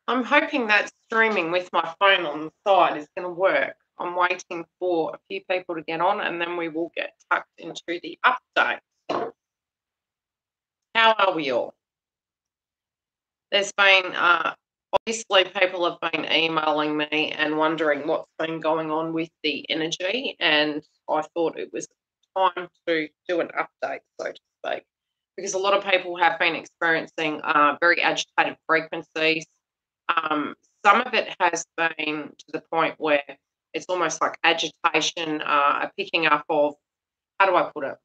I'm hoping that streaming with my phone on the side is going to work. I'm waiting for a few people to get on and then we will get tucked into the update. How are we all? There's been, obviously, people have been emailing me and wondering what's been going on with the energy, and I thought it was time to do an update, so to speak, because a lot of people have been experiencing very agitated frequencies. Some of it has been to the point where it's almost like agitation, picking up of, how do I put it?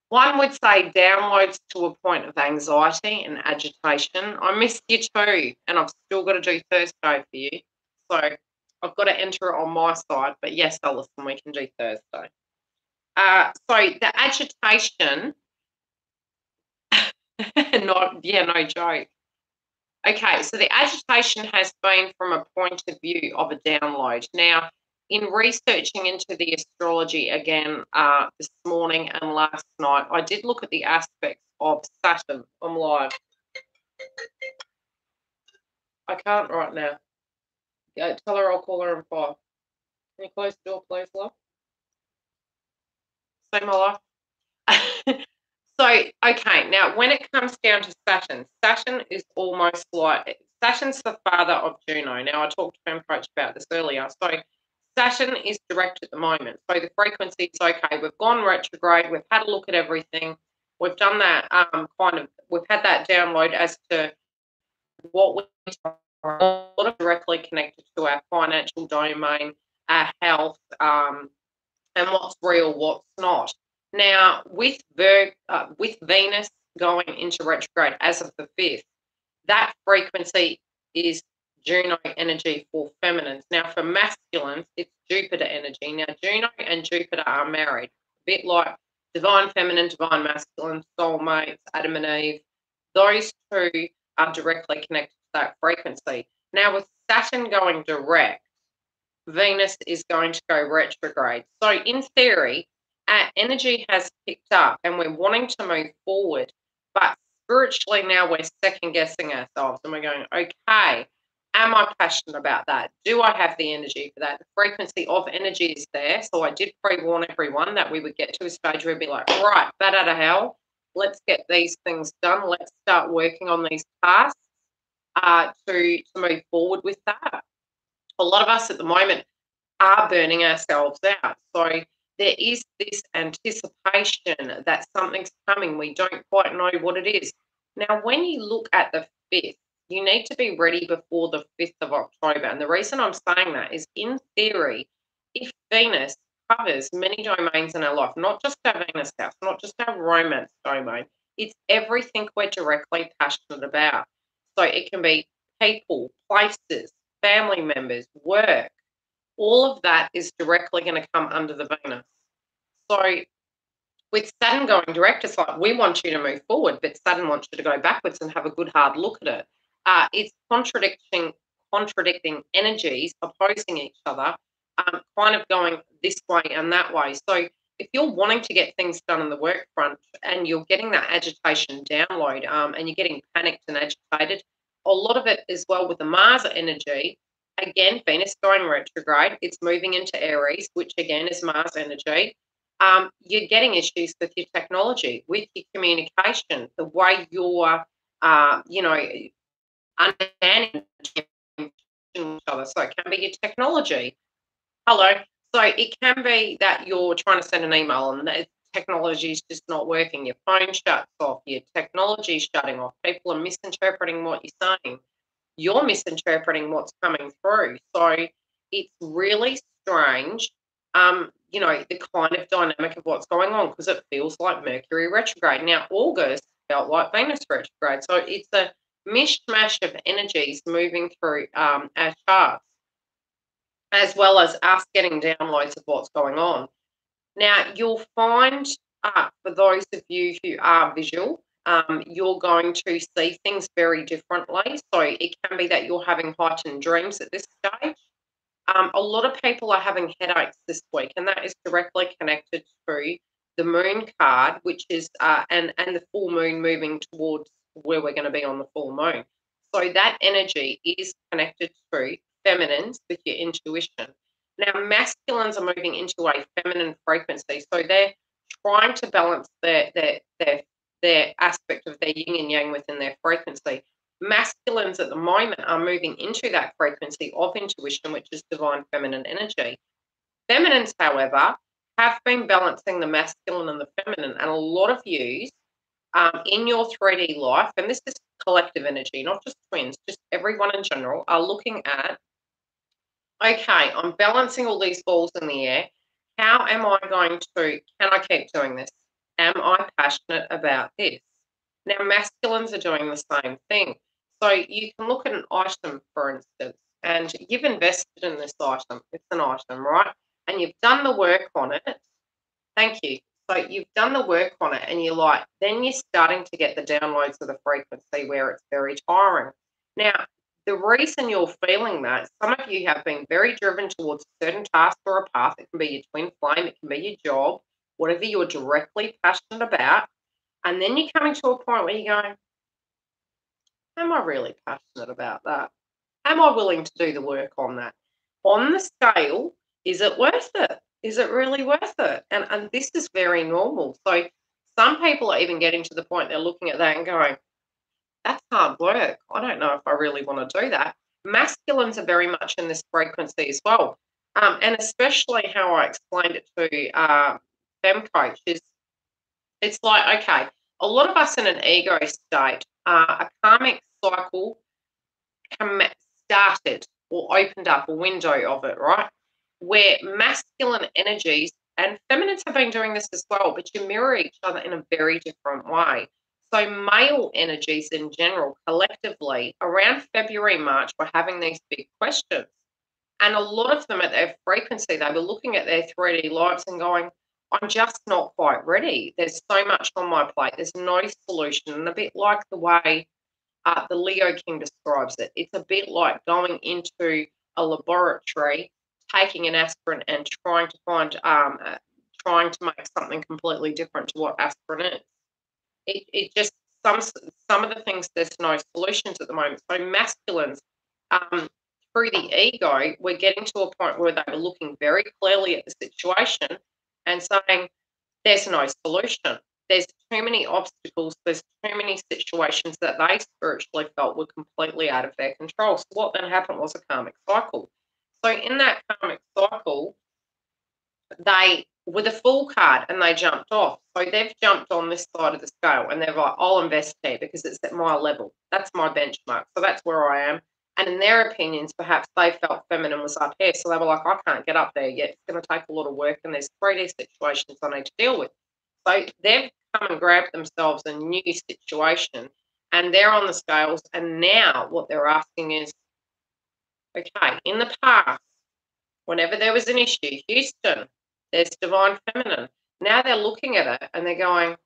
One would say downloads to a point of anxiety and agitation. I missed you too, and I've still got to do Thursday for you. So I've got to enter it on my side. But yes, Alison, we can do Thursday. So the agitation, no joke. Okay, so the agitation has been from a point of view of a download. Now, in researching into the astrology again this morning and last night, I did look at the aspects of Saturn. I'm live. I can't right now. Tell her I'll call her in 5. Can you close the door, please, love? Say my life. So, okay, now when it comes down to Saturn is almost like Saturn's the father of Juno. Now, I talked to Coach about this earlier. So, Saturn is direct at the moment. So, the frequency is okay. We've gone retrograde. We've had a look at everything. We've done that we've had that download as to what we are directly connected to our financial domain, our health, and what's real, what's not. Now, with Venus going into retrograde as of the 5th, that frequency is Juno energy for feminines. Now, for masculines, it's Jupiter energy. Now, Juno and Jupiter are married, a bit like divine feminine, divine masculine, soulmates, Adam and Eve. Those two are directly connected to that frequency. Now, with Saturn going direct, Venus is going to go retrograde. So, in theory, our energy has picked up and we're wanting to move forward, but spiritually now we're second guessing ourselves and we're going, okay, am I passionate about that? Do I have the energy for that? The frequency of energy is there. So, I did pre warn everyone that we would get to a stage where we'd be like, right, bat out of hell, let's get these things done. Let's start working on these tasks to move forward with that. A lot of us at the moment are burning ourselves out. So there is this anticipation that something's coming. We don't quite know what it is. Now, when you look at the 5th, you need to be ready before the 5th of October. And the reason I'm saying that is, in theory, if Venus covers many domains in our life, not just our Venus house, not just our romance domain, it's everything we're directly passionate about. So it can be people, places, family members, work. All of that is directly going to come under the Venus. So with Saturn going direct, it's like we want you to move forward, but Saturn wants you to go backwards and have a good hard look at it. It's contradicting energies, opposing each other, kind of going this way and that way. So if you're wanting to get things done on the work front and you're getting that agitation download and you're getting panicked and agitated, a lot of it as well with the Mars energy. Again, Venus going retrograde, it's moving into Aries, which again is Mars energy. You're getting issues with your technology, with your communication, the way you're, understanding each other. So it can be your technology. Hello. So it can be that you're trying to send an email and the technology is just not working. Your phone shuts off, your technology is shutting off. People are misinterpreting what you're saying. You're misinterpreting what's coming through. So it's really strange, the kind of dynamic of what's going on, because it feels like Mercury retrograde. Now, August felt like Venus retrograde. So it's a mishmash of energies moving through our charts, as well as us getting downloads of what's going on. Now, you'll find, for those of you who are visual, you're going to see things very differently. So it can be that you're having heightened dreams at this stage. A lot of people are having headaches this week, and that is directly connected to the moon card, which is and the full moon moving towards where we're going to be on the full moon. So that energy is connected to feminines with your intuition. Now, masculines are moving into a feminine frequency, so they're trying to balance their aspect of their yin and yang within their frequency. Masculines at the moment are moving into that frequency of intuition, which is divine feminine energy. Feminines, however, have been balancing the masculine and the feminine, and a lot of you in your 3D life, and this is collective energy, not just twins, just everyone in general, are looking at, okay, I'm balancing all these balls in the air. How am I going to, can I keep doing this? Am I passionate about this? Now, masculines are doing the same thing. So you can look at an item, for instance, and you've invested in this item. It's an item, right? And you've done the work on it. Thank you. So you've done the work on it and you're like, then you're starting to get the downloads of the frequency where it's very tiring. Now, the reason you're feeling that, some of you have been very driven towards a certain task or a path. It can be your twin flame, it can be your job, whatever you're directly passionate about. And then you're coming to a point where you're going, am I really passionate about that? Am I willing to do the work on that? On the scale, is it worth it? Is it really worth it? And this is very normal. So some people are even getting to the point they're looking at that and going, that's hard work. I don't know if I really want to do that. Masculines are very much in this frequency as well. And especially how I explained it to Fem Coach is it's like, okay, a lot of us in an ego state, a karmic cycle started or opened up a window of it, right? Where masculine energies and feminines have been doing this as well, but you mirror each other in a very different way. So male energies in general, collectively, around February, March, were having these big questions. And a lot of them at their frequency, they were looking at their 3D lives and going, I'm just not quite ready. There's so much on my plate. There's no solution. And a bit like the way the Leo King describes it, it's a bit like going into a laboratory, taking an aspirin and trying to find, trying to make something completely different to what aspirin is. It just, some of the things, there's no solutions at the moment. So masculines, through the ego, we're getting to a point where they were looking very clearly at the situation and saying, there's no solution. There's too many obstacles. There's too many situations that they spiritually felt were completely out of their control. So what then happened was a karmic cycle. So in that karmic cycle, they were the full card and they jumped off. So they've jumped on this side of the scale and they're like, I'll invest here because it's at my level. That's my benchmark. So that's where I am. And in their opinions, perhaps they felt feminine was up here. So they were like, I can't get up there yet. It's going to take a lot of work and there's 3D situations I need to deal with. So they've come and grabbed themselves a new situation and they're on the scales. And now what they're asking is, okay, in the past, whenever there was an issue, Houston, there's divine feminine. Now they're looking at it and they're going,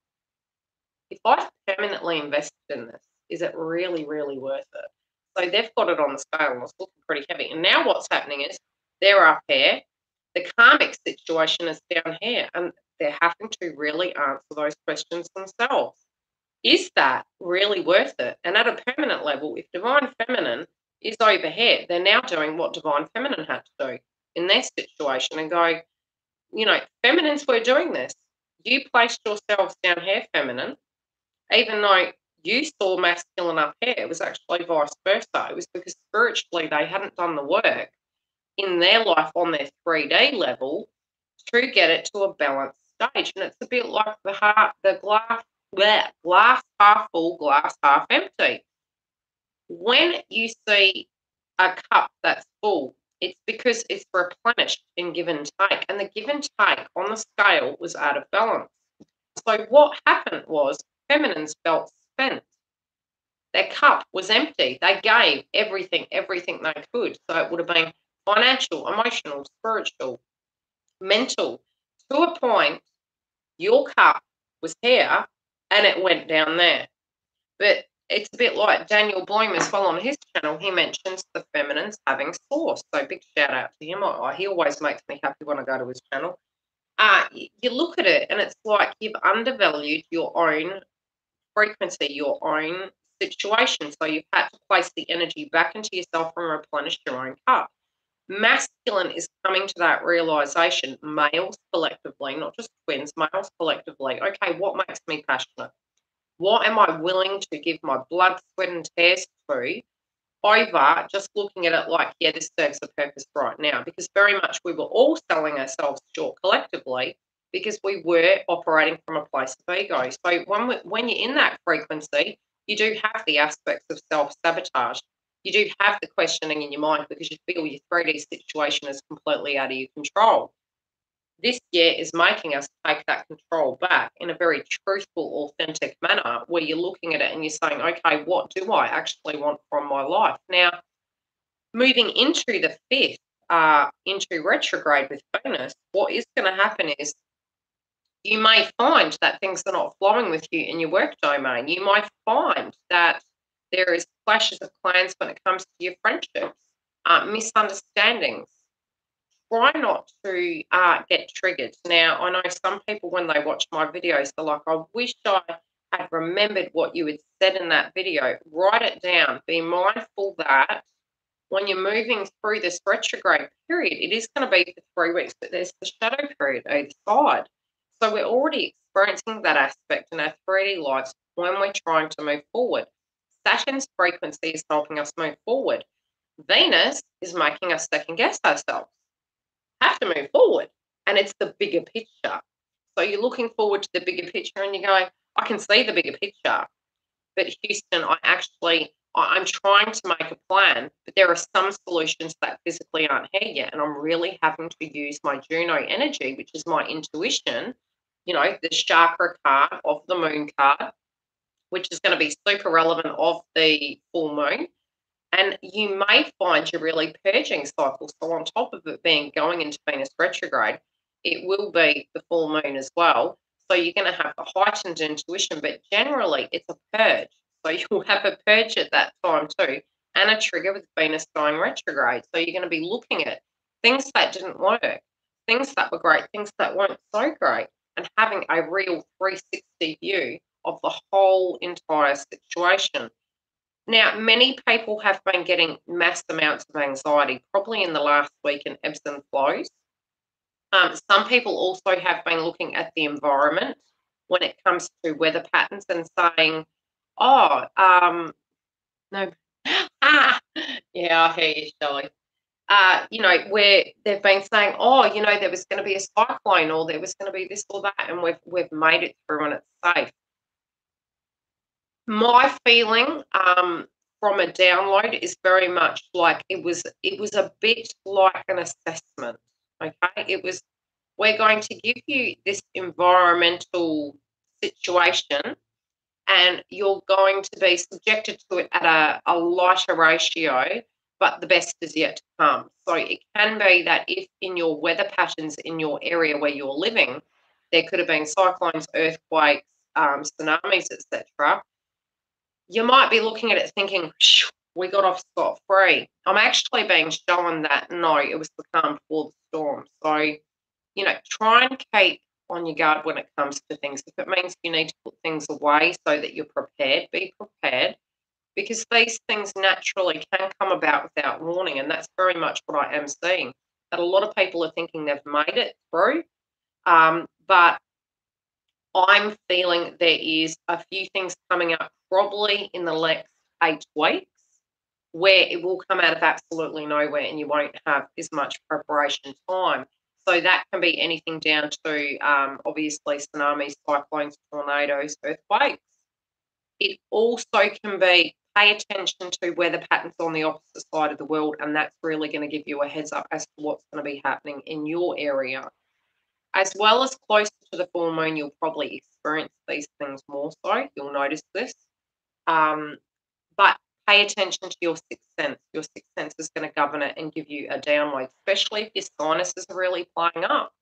if I permanently invested in this, is it really, really worth it? So they've got it on the scale and it's looking pretty heavy. And now what's happening is they're up here, the karmic situation is down here, and they're having to really answer those questions themselves. Is that really worth it? And at a permanent level, if divine feminine is over here, they're now doing what divine feminine had to do in their situation and go, you know, feminines were doing this. You placed yourselves down here, feminine, even though you saw masculine up here. It was actually vice versa. It was because spiritually they hadn't done the work in their life on their 3D level to get it to a balanced stage. And it's a bit like the glass half full, glass half empty. When you see a cup that's full, it's because it's replenished in give and take. And the give and take on the scale was out of balance. So what happened was feminines felt spent. Their cup was empty. They gave everything they could. So it would have been financial, emotional, spiritual, mental. To a point, your cup was here and it went down there. But it's a bit like Daniel Bloom as well on his channel. He mentions the feminines having source. So big shout out to him. He always makes me happy when I go to his channel. You look at it and it's like you've undervalued your own frequency, your own situation. So you've had to place the energy back into yourself and replenish your own cup. Masculine is coming to that realization, males collectively, not just twins, males collectively. Okay, what makes me passionate? What am I willing to give my blood, sweat, and tears to over just looking at it like, yeah, this serves a purpose right now? Because very much we were all selling ourselves short collectively because we were operating from a place of ego. So when you're in that frequency, you do have the aspects of self-sabotage. You do have the questioning in your mind because you feel your 3D situation is completely out of your control. This year is making us take that control back in a very truthful, authentic manner where you're looking at it and you're saying, okay, what do I actually want from my life? Now, moving into the fifth, into retrograde with Venus, what is going to happen is you may find that things are not flowing with you in your work domain. You might find that there is clashes of clans when it comes to your friendships, misunderstandings. Try not to get triggered. Now, I know some people, when they watch my videos, they're like, I wish I had remembered what you had said in that video. Write it down. Be mindful that when you're moving through this retrograde period, it is going to be for 3 weeks, but there's the shadow period either side. So we're already experiencing that aspect in our 3D lives when we're trying to move forward. Saturn's frequency is helping us move forward. Venus is making us second guess ourselves. Have to move forward, and it's the bigger picture. So you're looking forward to the bigger picture and you're going, I can see the bigger picture, but Houston, I'm trying to make a plan, but there are some solutions that physically aren't here yet, and I'm really having to use my Juno energy, which is my intuition, the chakra card of the moon card, which is going to be super relevant of the full moon. And you may find you're really purging cycles. So on top of it being going into Venus retrograde, it will be the full moon as well. So you're going to have a heightened intuition, but generally it's a purge. So you'll have a purge at that time too, and a trigger with Venus going retrograde. So you're going to be looking at things that didn't work, things that were great, things that weren't so great, and having a real 360 view of the whole entire situation. Now, many people have been getting mass amounts of anxiety, probably in the last week, in ebbs and flows. Some people also have been looking at the environment when it comes to weather patterns and saying, oh, no, yeah, I hear you, Shelley. Where they've been saying, oh, there was going to be a cyclone or there was going to be this or that, and we've made it through and it's safe. My feeling from a download is very much like it was a bit like an assessment. Okay. We're going to give you this environmental situation and you're going to be subjected to it at a lighter ratio, but the best is yet to come. So it can be that if in your weather patterns in your area where you're living, there could have been cyclones, earthquakes, tsunamis, etc., you might be looking at it thinking, we got off scot-free. I'm actually being shown that, no, it was the calm before the storm. So, try and keep on your guard when it comes to things. If it means you need to put things away so that you're prepared, be prepared, because these things naturally can come about without warning, and that's very much what I am seeing, that a lot of people are thinking they've made it through, but I'm feeling there is a few things coming up probably in the next 8 weeks where it will come out of absolutely nowhere and you won't have as much preparation time. So that can be anything down to obviously tsunamis, cyclones, tornadoes, earthquakes. It also can be pay attention to weather patterns on the opposite side of the world, and that's really going to give you a heads up as to what's going to be happening in your area. As well as closer to the full moon, you'll probably experience these things more so. You'll notice this. But pay attention to your sixth sense. Your sixth sense is going to govern it and give you a download, especially if your sinuses are really playing up.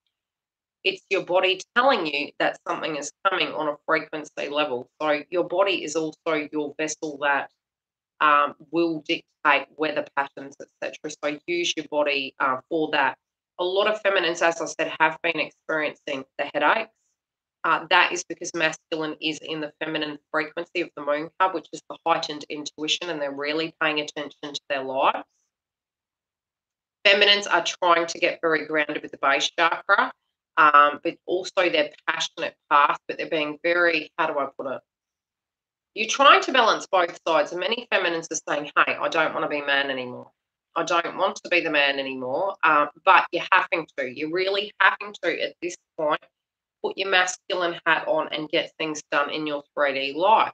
It's your body telling you that something is coming on a frequency level. So your body is also your vessel that will dictate weather patterns, etc. So use your body for that. A lot of feminines, as I said, have been experiencing the headaches. that is because masculine is in the feminine frequency of the moon card, which is the heightened intuition, and they're really paying attention to their lives. Feminines are trying to get very grounded with the base chakra, but also their passionate path, but they're being very, how do I put it? You're trying to balance both sides, and many feminines are saying, hey, I don't want to be a man anymore. I don't want to be the man anymore, but you're having to. You're really having to, at this point, put your masculine hat on and get things done in your 3D life.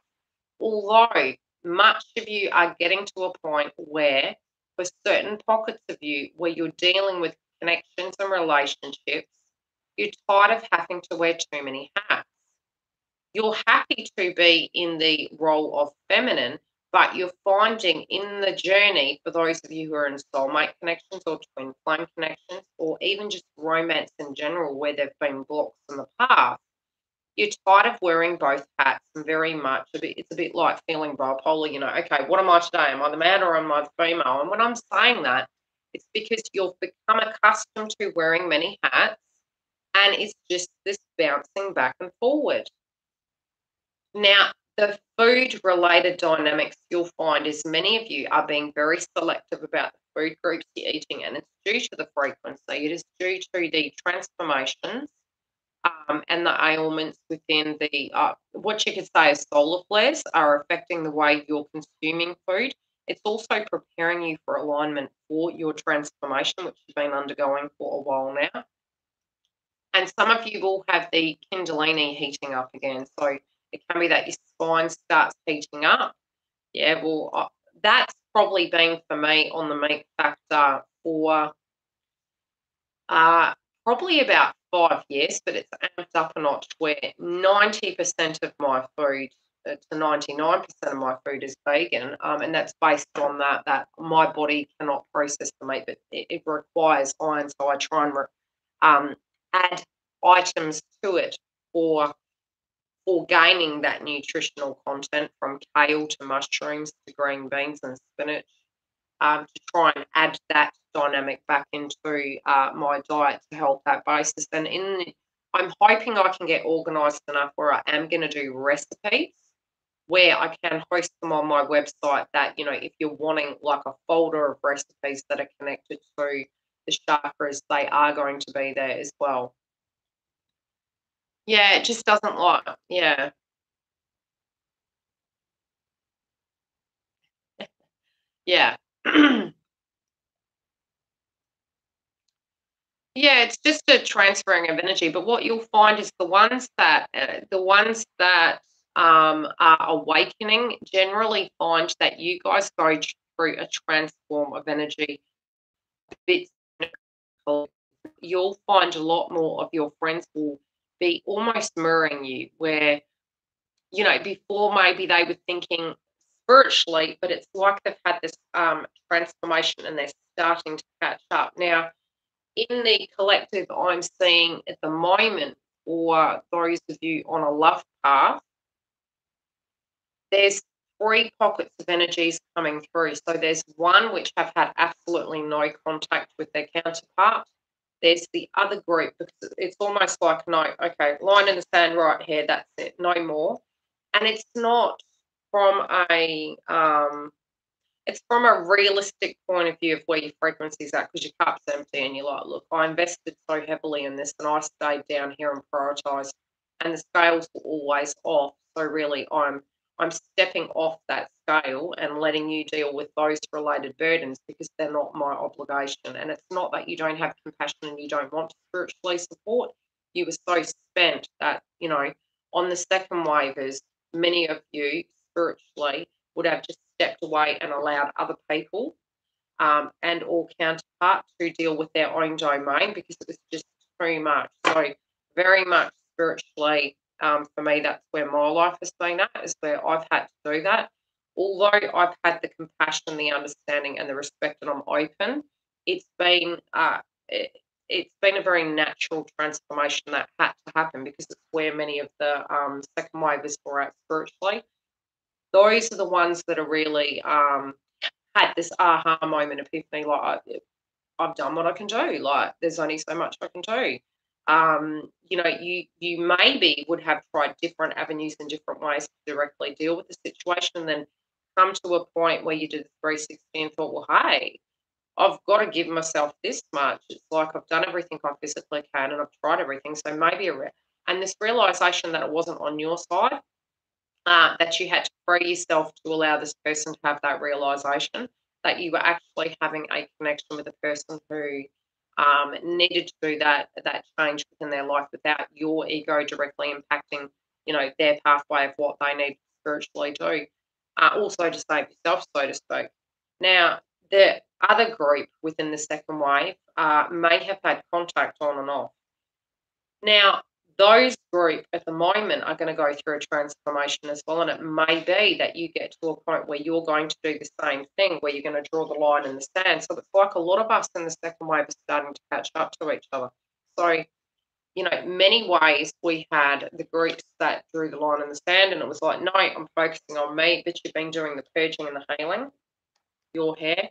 Although much of you are getting to a point where, for certain pockets of you, where you're dealing with connections and relationships, you're tired of having to wear too many hats. You're happy to be in the role of feminine, but you're finding in the journey, for those of you who are in soulmate connections or twin flame connections, or even just romance in general, where there have been blocks in the past, you're tired of wearing both hats, and very much it's a bit like feeling bipolar. Okay, what am I today? Am I the man or am I the female? And when I'm saying that, it's because you've become accustomed to wearing many hats, and it's just this bouncing back and forward. Now, the food-related dynamics you'll find is many of you are being very selective about the food groups you're eating, and it's due to the frequency. It is due to the transformations and the ailments within the, what you could say is solar flares are affecting the way you're consuming food. It's also preparing you for alignment for your transformation, which you've been undergoing for a while now. And some of you will have the Kundalini heating up again. So it can be that your spine starts heating up. Yeah, well, that's probably been for me on the meat factor for probably about 5 years, but it's amped up a notch where 90% of my food, to 99% of my food is vegan, and that's based on that my body cannot process the meat, but it requires iron, so I try and add items to it for gaining that nutritional content, from kale to mushrooms to green beans and spinach, to try and add that dynamic back into my diet to help that basis. And I'm hoping I can get organised enough where I am going to do recipes where I can host them on my website, that, if you're wanting like a folder of recipes that are connected to the chakras, they are going to be there as well. Yeah, it just doesn't like, yeah. Yeah. Yeah, it's just a transferring of energy. But what you'll find is the ones that are awakening generally find that you guys go through a transform of energy. Bits, you'll find a lot more of your friends will be almost mirroring you, where before maybe they were thinking spiritually, but it's like they've had this transformation and they're starting to catch up now. In the collective, I'm seeing at the moment, for those of you on a love path, there's 3 pockets of energies coming through. So there's one which have had absolutely no contact with their counterpart. There's the other group, because it's almost like, no, okay, line in the sand right here, that's it, no more. And it's not from it's from a realistic point of view of where your frequency's at, because your cup's empty and you're like, look, I invested so heavily in this and I stayed down here and prioritised, and the scales were always off. So really I'm stepping off that scale and letting you deal with those related burdens, because they're not my obligation. And it's not that you don't have compassion and you don't want to spiritually support. You were so spent that, on the second waivers, many of you spiritually would have just stepped away and allowed other people and or counterparts to deal with their own domain, because it was just too much. So very much spiritually, for me, that's where my life has been at, is where I've had to do that. Although I've had the compassion, the understanding and the respect, and I'm open, it's been it's been a very natural transformation that had to happen, because it's where many of the second waivers were at spiritually. Those are the ones that are really had this aha moment epiphany, like, I've done what I can do. Like, there's only so much I can do. You know, you maybe would have tried different avenues and different ways to directly deal with the situation, and then come to a point where you did the 360 and thought, well, hey, I've got to give myself this much. It's like I've done everything I physically can and I've tried everything. So maybe and this realization that it wasn't on your side, that you had to free yourself to allow this person to have that realization that you were actually having a connection with a person who needed to do that change within their life without your ego directly impacting, you know, their pathway of what they need to spiritually do. Also to save yourself, so to speak. Now, the other group within the second wave may have had contact on and off. Now, those group at the moment are going to go through a transformation as well, and it may be that you get to a point where you're going to do the same thing, where you're going to draw the line in the sand. So it's like a lot of us in the second wave are starting to catch up to each other. So, you know, many ways we had the groups that drew the line in the sand, and it was like, no, I'm focusing on me, but you've been doing the purging and the healing, your hair.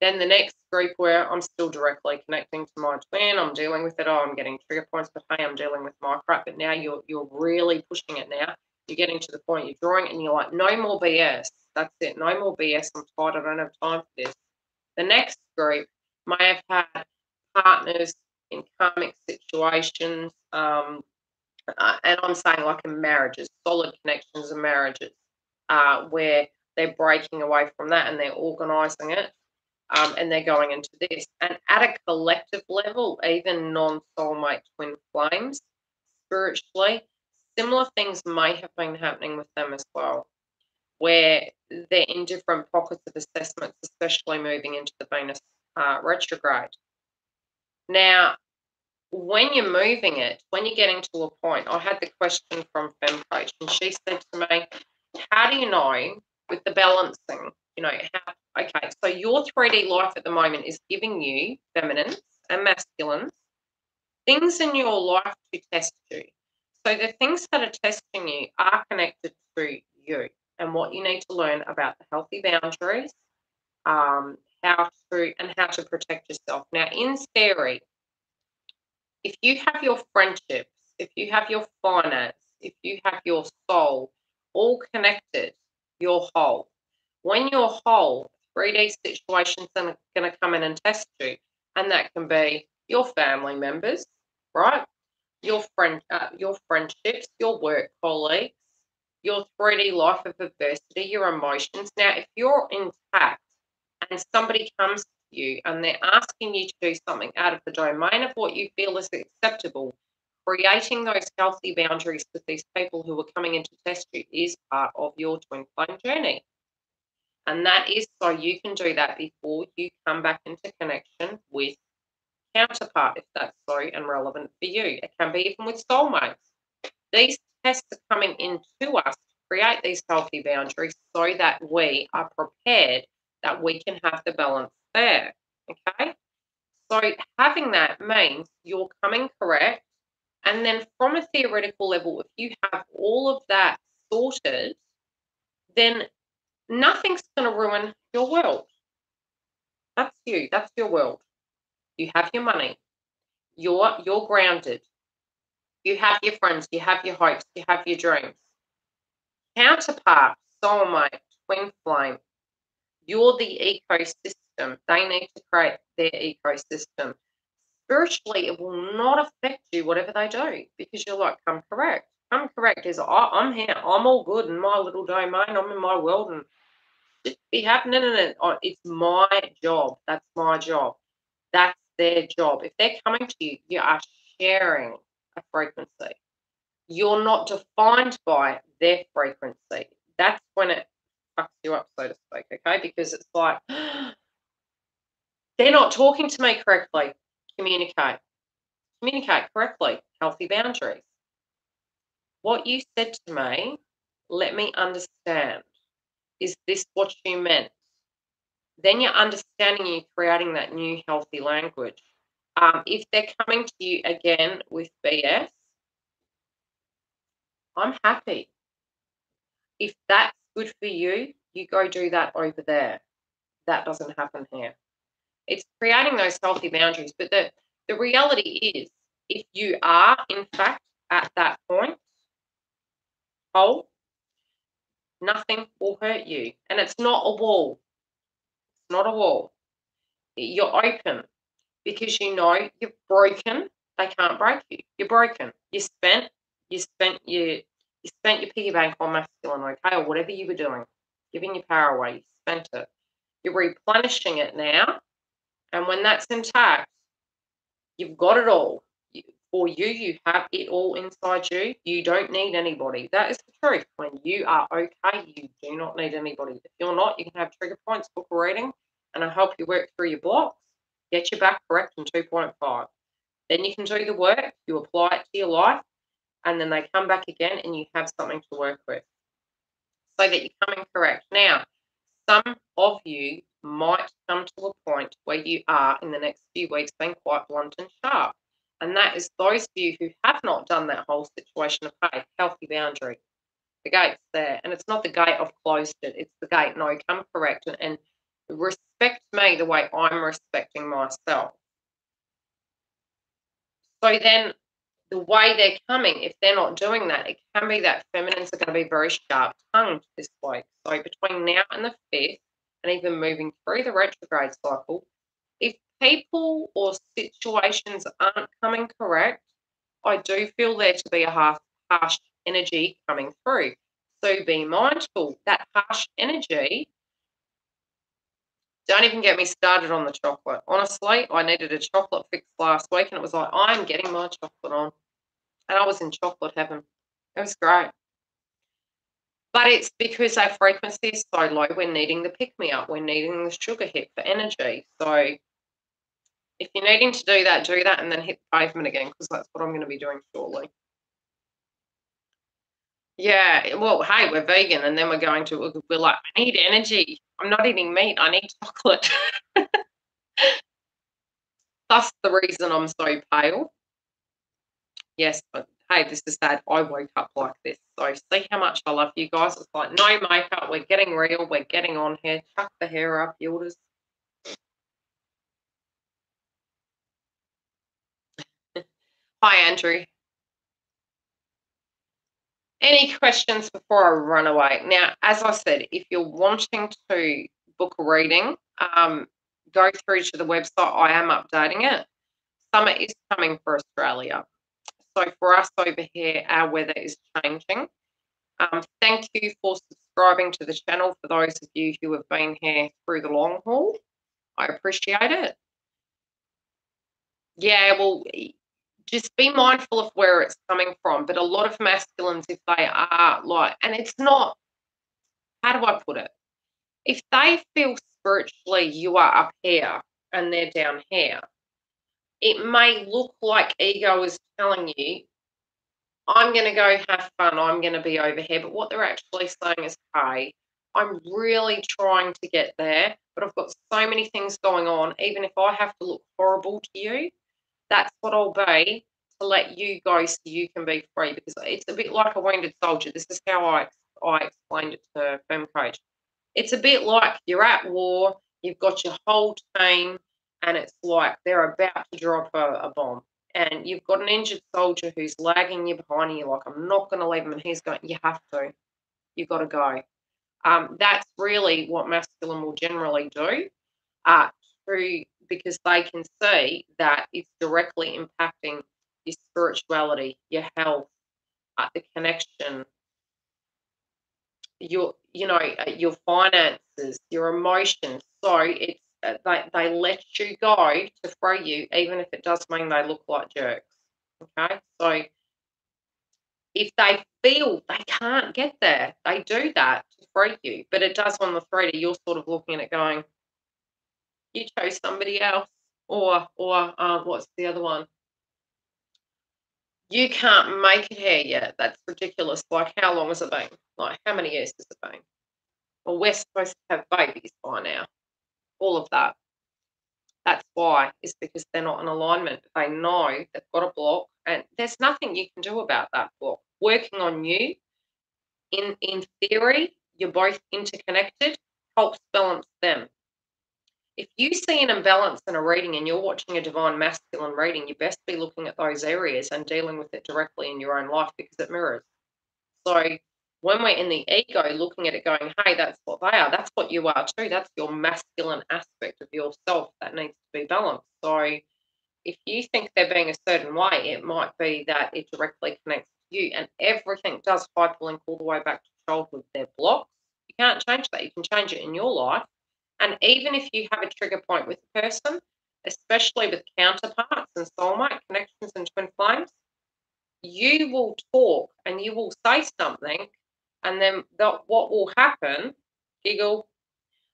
Then the next group where I'm still directly connecting to my twin, I'm dealing with it. Oh, I'm getting trigger points, but hey, I'm dealing with my crap. But now you're really pushing it now. You're getting to the point you're drawing and you're like, no more BS. That's it. No more BS. I'm tired. I don't have time for this. The next group may have had partners in karmic situations, and I'm saying like in marriages, solid connections in marriages, where they're breaking away from that and they're organising it, and they're going into this. And at a collective level, even non-soulmate twin flames, spiritually, similar things may have been happening with them as well, where they're in different pockets of assessments, especially moving into the Venus retrograde. Now, when you're moving it, when you're getting to a point, I had the question from FemCoach, and she said to me, how do you know with the balancing, you know, okay, so your 3D life at the moment is giving you feminines and masculines, things in your life to test you. So the things that are testing you are connected to you and what you need to learn about the healthy boundaries, how to protect yourself. Now, in theory, if you have your friendships, if you have your finance, if you have your soul all connected, you're whole. When you're whole, 3D situations are going to come in and test you, and that can be your family members, right? Your friendships, your work colleagues, your 3D life of adversity, your emotions. Now, if you're intact and somebody comes to you and they're asking you to do something out of the domain of what you feel is acceptable, creating those healthy boundaries with these people who are coming in to test you is part of your twin flame journey. And that is so you can do that before you come back into connection with counterpart, if that's so and relevant for you. It can be even with soulmates. These tests are coming into us to create these healthy boundaries so that we are prepared, that we can have the balance there. Okay? So having that means you're coming correct. And then from a theoretical level, if you have all of that sorted, then nothing's going to ruin your world. That's you. That's your world. You have your money. You're grounded. You have your friends. You have your hopes. You have your dreams. Counterpart, soulmate, twin flame. You're the ecosystem. They need to create their ecosystem. Spiritually, it will not affect you, whatever they do, because you're like, come correct. Come correct is, I'm here. I'm all good in my little domain. I'm in my world and it be happening. And it's my job. That's my job. That's their job. If they're coming to you, you are sharing a frequency. You're not defined by their frequency. That's when it fucks you up, so to speak, okay? Because it's like, they're not talking to me correctly. Communicate. Communicate correctly. Healthy boundaries. What you said to me, let me understand. Is this what you meant? Then you're understanding, you're creating that new healthy language. If they're coming to you again with BS, I'm happy. If that's good for you, you go do that over there. That doesn't happen here. It's creating those healthy boundaries. But the reality is if you are, in fact, at that point, whole, nothing will hurt you. And it's not a wall. It's not a wall. You're open because you know you're broken. They can't break you. You're broken. You spent your piggy bank on masculine, okay, or whatever you were doing, giving your power away. You spent it. You're replenishing it now, and when that's intact, you've got it all. For you, you have it all inside you. You don't need anybody. That is the truth. When you are okay, you do not need anybody. If you're not, you can have trigger points, book a reading, and I'll help you work through your blocks, get you back correct in 2.5. Then you can do the work, you apply it to your life, and then they come back again and you have something to work with so that you're coming correct. Now, some of you might come to a point where you are in the next few weeks being quite blunt and sharp. And that is those of you who have not done that whole situation of, hey, healthy boundary. The gate's there. And it's not the gate, I've closed it. It's the gate, no, come correct. And respect me the way I'm respecting myself. So then the way they're coming, if they're not doing that, it can be that feminines are going to be very sharp-tongued this week. So between now and the 5th, and even moving through the retrograde cycle, if people or situations aren't coming correct, I do feel there to be a harsh energy coming through. So be mindful. That harsh energy, don't even get me started on the chocolate. Honestly, I needed a chocolate fix last week, and it was like, I'm getting my chocolate on. And I was in chocolate heaven. It was great. But it's because our frequency is so low, we're needing the pick-me-up. We're needing the sugar hit for energy. So if you're needing to do that, and then hit the pavement again, because that's what I'm going to be doing shortly. Yeah, well, hey, we're vegan, and then we're like, I need energy. I'm not eating meat. I need chocolate. That's the reason I'm so pale. Yes, but hey, this is sad. I woke up like this. So see how much I love you guys. It's like no makeup. We're getting real. We're getting on here. Chuck the hair up, Yildiz. Hi, Andrew. Any questions before I run away? Now, as I said, if you're wanting to book a reading, go through to the website. I am updating it. Summer is coming for Australia. So for us over here, our weather is changing. Thank you for subscribing to the channel for those of you who have been here through the long haul. I appreciate it. Yeah, well, just be mindful of where it's coming from. But a lot of masculines, if they are like, and it's not, how do I put it? If they feel spiritually you are up here and they're down here, it may look like ego is telling you, I'm going to go have fun, I'm going to be over here. But what they're actually saying is, hey, I'm really trying to get there, but I've got so many things going on. Even if I have to look horrible to you, that's what I'll be to let you go so you can be free. Because it's a bit like a wounded soldier. This is how I explained it to Fem Coach. It's a bit like you're at war, you've got your whole team, and it's like they're about to drop a bomb. And you've got an injured soldier who's lagging you behind, and you're like, I'm not going to leave him. And he's going, you have to. You've got to go. That's really what masculine will generally do because they can see that it's directly impacting your spirituality, your health, the connection, your finances, your emotions. So it's they let you go to free you, even if it does mean they look like jerks. Okay, so if they feel they can't get there, they do that to free you. But it does on the 3D. You're sort of looking at it going, you chose somebody else, or what's the other one? You can't make it here yet. That's ridiculous. Like, how long has it been? Like, how many years has it been? Well, we're supposed to have babies by now. All of that. That's why. It's because they're not in alignment. They know they've got a block, and there's nothing you can do about that block. Working on you, in theory, you're both interconnected, helps balance them. If you see an imbalance in a reading and you're watching a divine masculine reading, you best be looking at those areas and dealing with it directly in your own life because it mirrors. So when we're in the ego looking at it going, hey, that's what they are, that's what you are too. That's your masculine aspect of yourself that needs to be balanced. So if you think they're being a certain way, it might be that it directly connects to you. And everything does hyperlink all the way back to childhood. They're blocks. You can't change that. You can change it in your life. And even if you have a trigger point with a person, especially with counterparts and soulmate connections and twin flames, you will talk and you will say something, and then what will happen, giggle,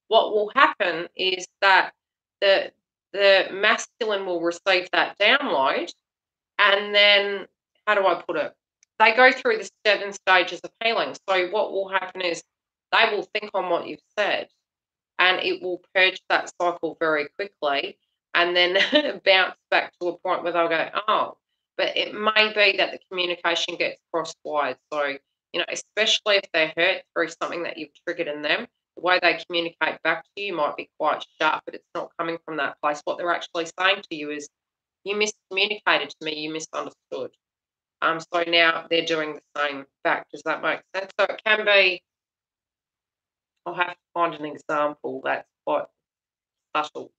what will happen is that the the masculine will receive that download, and then how do I put it? They go through the 7 stages of healing. So what will happen is they will think on what you've said, and it will purge that cycle very quickly, and then bounce back to a point where they'll go, oh, but it may be that the communication gets crosswise. So, especially if they're hurt through something that you've triggered in them, the way they communicate back to you might be quite sharp, but it's not coming from that place. What they're actually saying to you is, you miscommunicated to me, you misunderstood. So now they're doing the same back. Does that make sense? So it can be, I'll have to find an example that's quite subtle.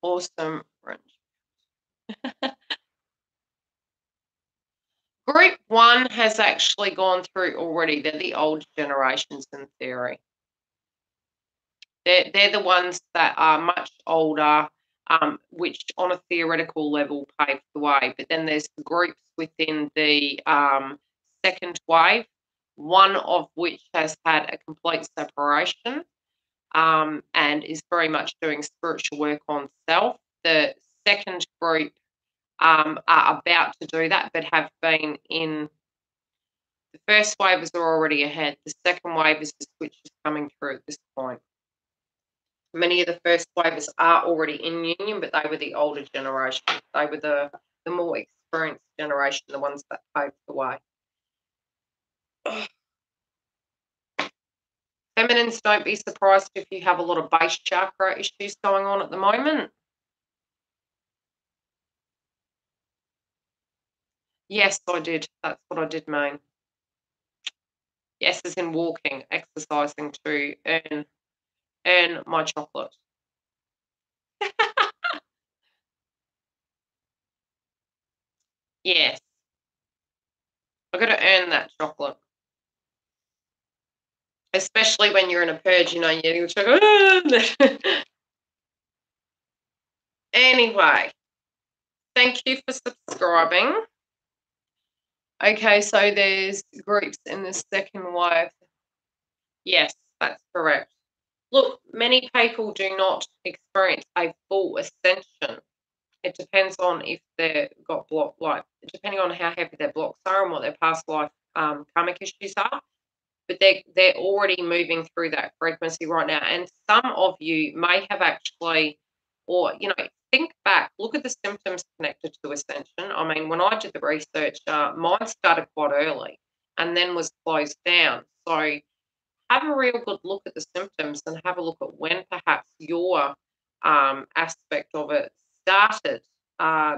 Awesome. Group 1 has actually gone through already. They're the old generations in theory. They're the ones that are much older, which on a theoretical level paved the way. But then there's groups within the second wave, one of which has had a complete separation, and is very much doing spiritual work on self. The second group are about to do that, but have been in. The first wavers are already ahead. The second wave is the switch is coming through at this point. Many of the first wavers are already in union, but they were the older generation. They were the more experienced generation, the ones that paved the way. Feminines, don't be surprised if you have a lot of base chakra issues going on at the moment. Yes, I did. That's what I did mean. Yes, as in walking, exercising to earn my chocolate. Yes. I've got to earn that chocolate. Especially when you're in a purge, you're chocolate. Anyway, thank you for subscribing. Okay, so there's groups in the second wave. Yes, that's correct. Look, many people do not experience a full ascension. It depends on if they've got depending on how heavy their blocks are and what their past life karmic issues are. But they're already moving through that frequency right now. And some of you may have actually, or think back, look at the symptoms connected to ascension. I mean, when I did the research, mine started quite early and then was closed down. So have a real good look at the symptoms and have a look at when perhaps your aspect of it started,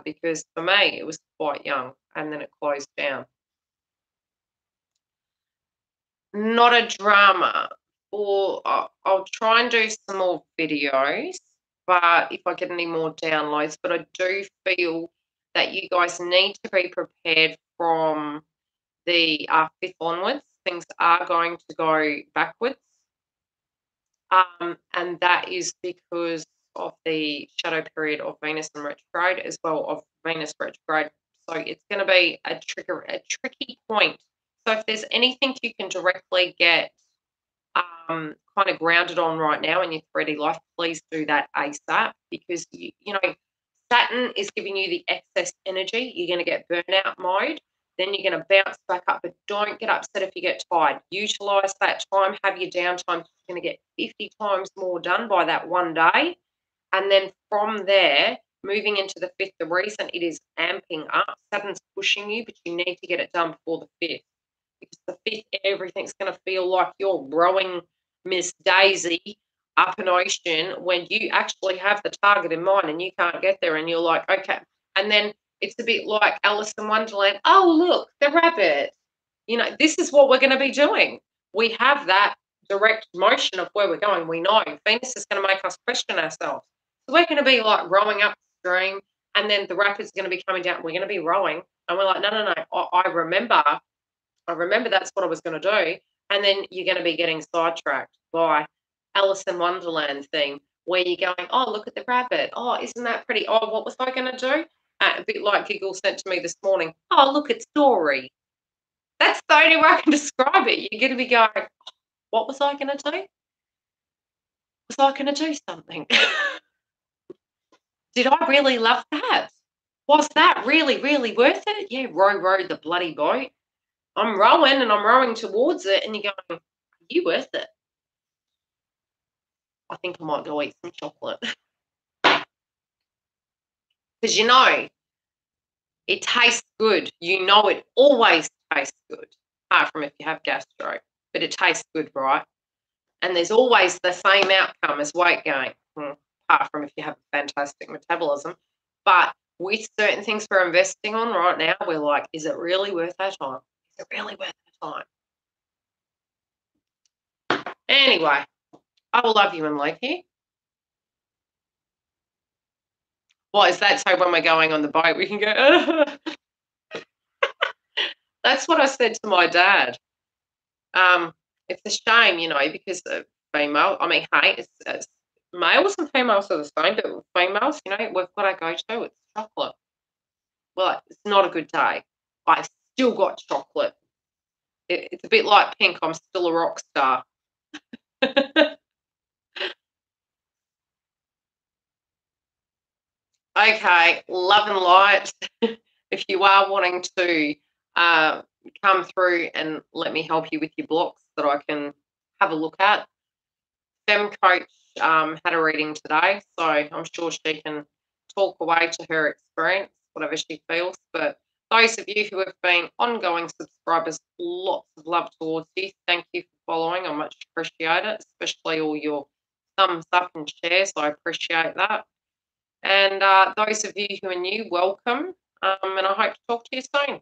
because for me it was quite young and then it closed down. Not a drama. Or I'll try and do some more videos, but if I get any more downloads. But I do feel that you guys need to be prepared from the 5th onwards. Things are going to go backwards. And that is because of the shadow period of Venus in retrograde, as well of Venus retrograde. So it's going to be a tricky point. So if there's anything you can directly get kind of grounded on right now in your 3D life, please do that ASAP, because Saturn is giving you the excess energy. You're going to get burnout mode. Then you're going to bounce back up, but don't get upset if you get tired. Utilize that time, have your downtime. You're going to get 50 times more done by that one day. And then from there, moving into the 5th, the reason it is amping up, Saturn's pushing you, but you need to get it done before the 5th. because the 5th, everything's going to feel like you're rowing Miss Daisy up an ocean when you actually have the target in mind and you can't get there, and you're like, okay. And then it's a bit like Alice in Wonderland. Oh, look, the rabbit. This is what we're going to be doing. We have that direct motion of where we're going. We know Venus is going to make us question ourselves. So we're going to be like rowing upstream, and then the rapid's going to be coming down. We're going to be rowing, and we're like, no, no, no. I remember that's what I was going to do. And then you're going to be getting sidetracked by Alice in Wonderland thing, where you're going, oh, look at the rabbit. Oh, isn't that pretty? Oh, what was I going to do? A bit like Giggle sent to me this morning. Oh, look, it's Dory. That's the only way I can describe it. You're going to be going, oh, what was I going to do? Was I going to do something? Did I really love that? Was that really, really worth it? Yeah, row the bloody boat. I'm rowing and I'm rowing towards it, and you're going, are you worth it? I think I might go eat some chocolate. Because it tastes good. It always tastes good, apart from if you have gastro. But it tastes good, right? And there's always the same outcome as weight gain, apart from if you have a fantastic metabolism. But with certain things we're investing on right now, we're like, is it really worth our time? Is it really worth our time? Anyway, I will love you and like you. What is that? So when we're going on the boat, we can go, That's what I said to my dad. It's a shame, because the female, I mean, hey, it's males and females are the same, but females, we've got to go to, it's chocolate. Well, it's not a good day. I've still got chocolate. It's a bit like Pink. I'm still a rock star. Okay, love and light. If you are wanting to come through and let me help you with your blocks that I can have a look at, Fem Coach had a reading today, so I'm sure she can talk away to her experience, whatever she feels. But those of you who have been ongoing subscribers, lots of love towards you. Thank you for following. I much appreciate it, especially all your thumbs up and shares. I appreciate that. And those of you who are new, welcome. And I hope to talk to you soon.